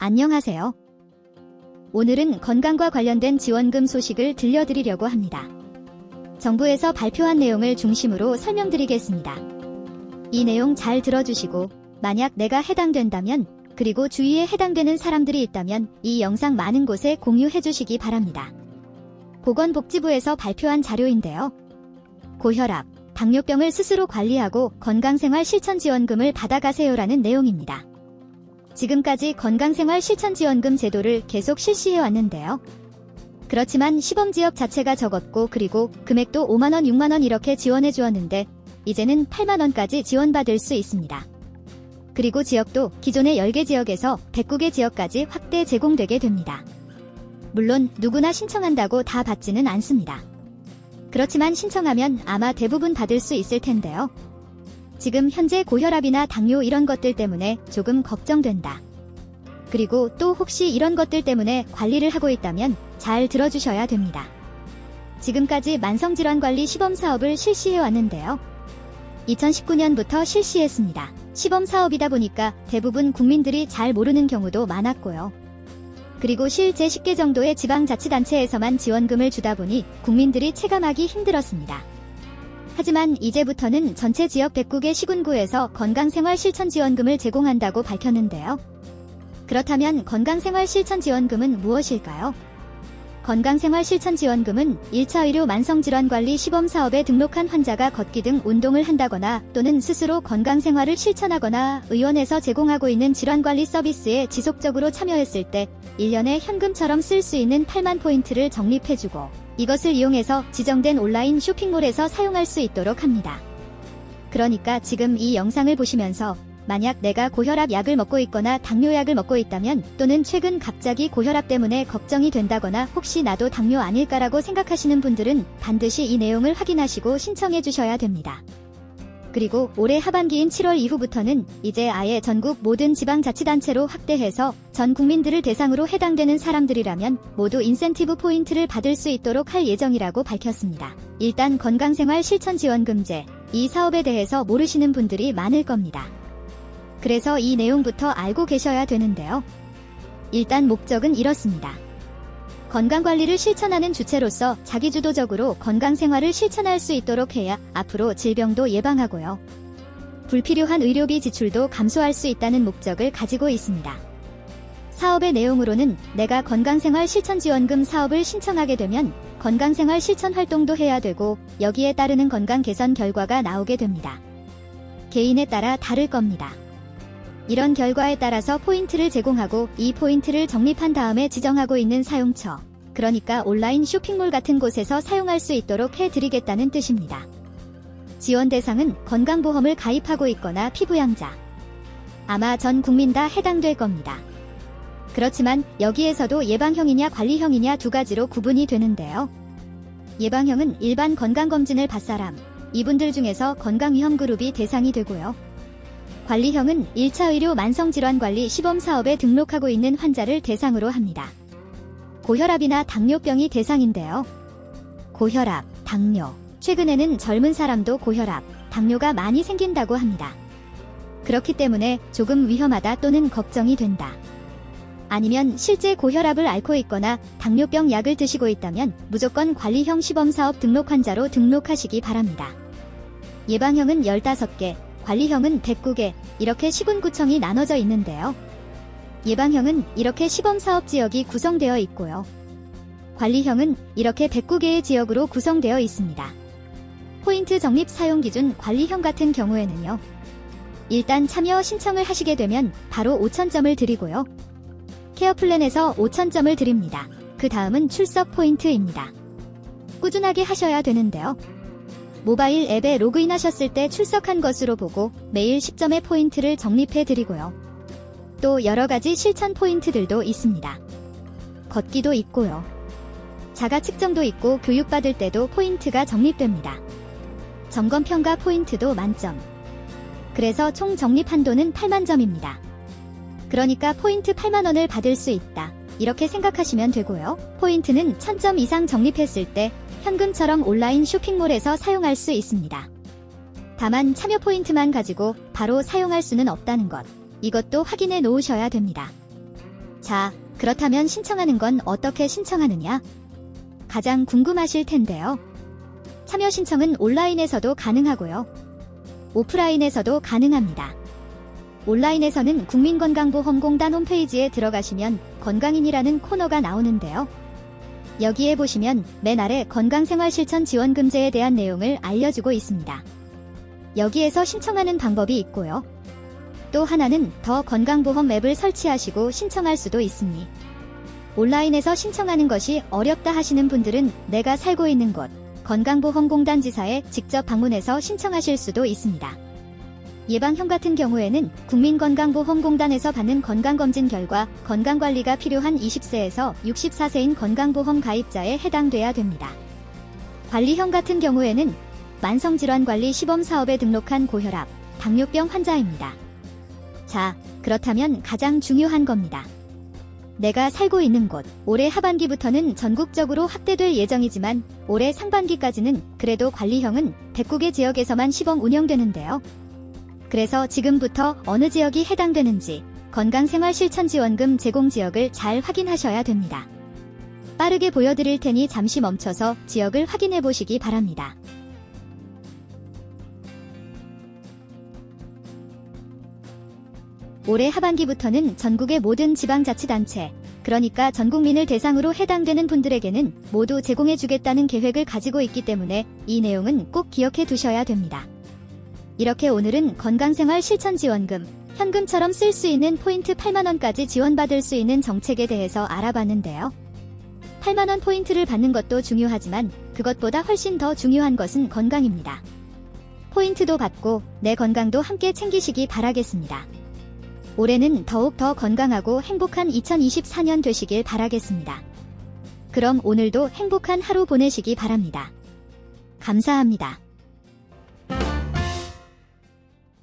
안녕하세요. 오늘은 건강과 관련된 지원금 소식을 들려드리려고 합니다. 정부에서 발표한 내용을 중심으로 설명드리겠습니다. 이 내용 잘 들어주시고 만약 내가 해당된다면 그리고 주위에 해당되는 사람들이 있다면 이 영상 많은 곳에 공유해 주시기 바랍니다. 보건복지부에서 발표한 자료인데요. 고혈압, 당뇨병을 스스로 관리하고 건강생활 실천지원금을 받아가세요라는 내용입니다. 지금까지 건강생활 실천지원금 제도를 계속 실시해 왔는데요. 그렇지만 시범지역 자체가 적었고 그리고 금액도 5만원, 6만원 이렇게 지원해 주었는데 이제는 8만원까지 지원받을 수 있습니다. 그리고 지역도 기존의 10개 지역에서 109개 지역까지 확대 제공되게 됩니다. 물론 누구나 신청한다고 다 받지는 않습니다. 그렇지만 신청하면 아마 대부분 받을 수 있을 텐데요. 지금 현재 고혈압이나 당뇨 이런 것들 때문에 조금 걱정된다. 그리고 또 혹시 이런 것들 때문에 관리를 하고 있다면 잘 들어주셔야 됩니다. 지금까지 만성질환관리 시범사업을 실시해 왔는데요. 2019년부터 실시했습니다. 시범사업이다 보니까 대부분 국민들이 잘 모르는 경우도 많았고요. 그리고 실제 10개 정도의 지방자치단체에서만 지원금을 주다 보니 국민들이 체감하기 힘들었습니다. 하지만 이제부터는 전체 지역 109개 시군구에서 건강생활 실천지원금을 제공한다고 밝혔는데요. 그렇다면 건강생활 실천지원금은 무엇일까요? 건강생활 실천지원금은 1차 의료 만성질환관리 시범사업에 등록한 환자가 걷기 등 운동을 한다거나 또는 스스로 건강생활을 실천하거나 의원에서 제공하고 있는 질환관리 서비스에 지속적으로 참여했을 때 1년에 현금처럼 쓸 수 있는 8만 포인트를 적립해주고 이것을 이용해서 지정된 온라인 쇼핑몰에서 사용할 수 있도록 합니다. 그러니까 지금 이 영상을 보시면서 만약 내가 고혈압 약을 먹고 있거나 당뇨약을 먹고 있다면 또는 최근 갑자기 고혈압 때문에 걱정이 된다거나 혹시 나도 당뇨 아닐까라고 생각하시는 분들은 반드시 이 내용을 확인하시고 신청해 주셔야 됩니다. 그리고 올해 하반기인 7월 이후부터는 이제 아예 전국 모든 지방자치단체로 확대해서 전 국민들을 대상으로 해당되는 사람들이라면 모두 인센티브 포인트를 받을 수 있도록 할 예정이라고 밝혔습니다. 일단 건강생활 실천지원금제, 이 사업에 대해서 모르시는 분들이 많을 겁니다. 그래서 이 내용부터 알고 계셔야 되는데요. 일단 목적은 이렇습니다. 건강관리를 실천하는 주체로서 자기주도적으로 건강생활을 실천할 수 있도록 해야 앞으로 질병도 예방하고요. 불필요한 의료비 지출도 감소할 수 있다는 목적을 가지고 있습니다. 사업의 내용으로는 내가 건강생활 실천지원금 사업을 신청하게 되면 건강생활 실천 활동도 해야 되고 여기에 따르는 건강 개선 결과가 나오게 됩니다. 개인에 따라 다를 겁니다. 이런 결과에 따라서 포인트를 제공하고 이 포인트를 적립한 다음에 지정하고 있는 사용처, 그러니까 온라인 쇼핑몰 같은 곳에서 사용할 수 있도록 해드리겠다는 뜻입니다. 지원 대상은 건강보험을 가입하고 있거나 피부양자. 아마 전 국민 다 해당될 겁니다. 그렇지만 여기에서도 예방형이냐 관리형이냐 두 가지로 구분이 되는데요. 예방형은 일반 건강검진을 받 사람, 이분들 중에서 건강위험그룹이 대상이 되고요. 관리형은 1차 의료 만성질환관리 시범사업에 등록하고 있는 환자를 대상으로 합니다. 고혈압이나 당뇨병이 대상인데요. 고혈압, 당뇨. 최근에는 젊은 사람도 고혈압, 당뇨가 많이 생긴다고 합니다. 그렇기 때문에 조금 위험하다 또는 걱정이 된다. 아니면 실제 고혈압을 앓고 있거나 당뇨병 약을 드시고 있다면 무조건 관리형 시범사업 등록 환자로 등록하시기 바랍니다. 예방형은 15개, 관리형은 109개, 이렇게 시군구청이 나눠져 있는데요. 예방형은 이렇게 시범사업 지역이 구성되어 있고요. 관리형은 이렇게 109개의 지역으로 구성되어 있습니다. 포인트 적립 사용 기준 관리형 같은 경우에는요. 일단 참여 신청을 하시게 되면 바로 5,000점을 드리고요. 케어플랜에서 5,000점을 드립니다. 그 다음은 출석 포인트입니다. 꾸준하게 하셔야 되는데요. 모바일 앱에 로그인하셨을 때 출석한 것으로 보고 매일 10점의 포인트를 적립해 드리고요. 또 여러가지 실천 포인트들도 있습니다. 걷기도 있고요. 자가 측정도 있고 교육받을 때도 포인트가 적립됩니다. 점검평가 포인트도 만점. 그래서 총 적립 한도는 8만 점입니다. 그러니까 포인트 8만원을 받을 수 있다. 이렇게 생각하시면 되고요. 포인트는 1000점 이상 적립했을 때 현금처럼 온라인 쇼핑몰에서 사용할 수 있습니다. 다만 참여 포인트만 가지고 바로 사용할 수는 없다는 것. 이것도 확인해 놓으셔야 됩니다. 자, 그렇다면 신청하는 건 어떻게 신청하느냐? 가장 궁금하실 텐데요. 참여 신청은 온라인에서도 가능하고요. 오프라인에서도 가능합니다. 온라인에서는 국민건강보험공단 홈페이지에 들어가시면 건강인이라는 코너가 나오는데요. 여기에 보시면 맨 아래 건강생활실천지원금제에 대한 내용을 알려주고 있습니다. 여기에서 신청하는 방법이 있고요. 또 하나는 더 건강보험 앱을 설치하시고 신청할 수도 있으니 온라인에서 신청하는 것이 어렵다 하시는 분들은 내가 살고 있는 곳 건강보험공단 지사에 직접 방문해서 신청하실 수도 있습니다. 예방형 같은 경우에는 국민건강보험공단에서 받는 건강검진 결과 건강관리가 필요한 20세에서 64세인 건강보험 가입자에 해당돼야 됩니다. 관리형 같은 경우에는 만성질환관리 시범사업에 등록한 고혈압, 당뇨병 환자입니다. 자, 그렇다면 가장 중요한 겁니다. 내가 살고 있는 곳, 올해 하반기부터는 전국적으로 확대될 예정이지만 올해 상반기까지는 그래도 관리형은 109개 지역에서만 시범 운영되는데요. 그래서 지금부터 어느 지역이 해당되는지 건강생활실천지원금 제공 지역을 잘 확인하셔야 됩니다. 빠르게 보여드릴 테니 잠시 멈춰서 지역을 확인해 보시기 바랍니다. 올해 하반기부터는 전국의 모든 지방자치단체, 그러니까 전 국민을 대상으로 해당되는 분들에게는 모두 제공해주겠다는 계획을 가지고 있기 때문에 이 내용은 꼭 기억해 두셔야 됩니다. 이렇게 오늘은 건강생활실천지원금, 현금처럼 쓸 수 있는 포인트 8만원까지 지원받을 수 있는 정책에 대해서 알아봤는데요. 8만원 포인트를 받는 것도 중요하지만 그것보다 훨씬 더 중요한 것은 건강입니다. 포인트도 받고 내 건강도 함께 챙기시기 바라겠습니다. 올해는 더욱 더 건강하고 행복한 2024년 되시길 바라겠습니다. 그럼 오늘도 행복한 하루 보내시기 바랍니다. 감사합니다.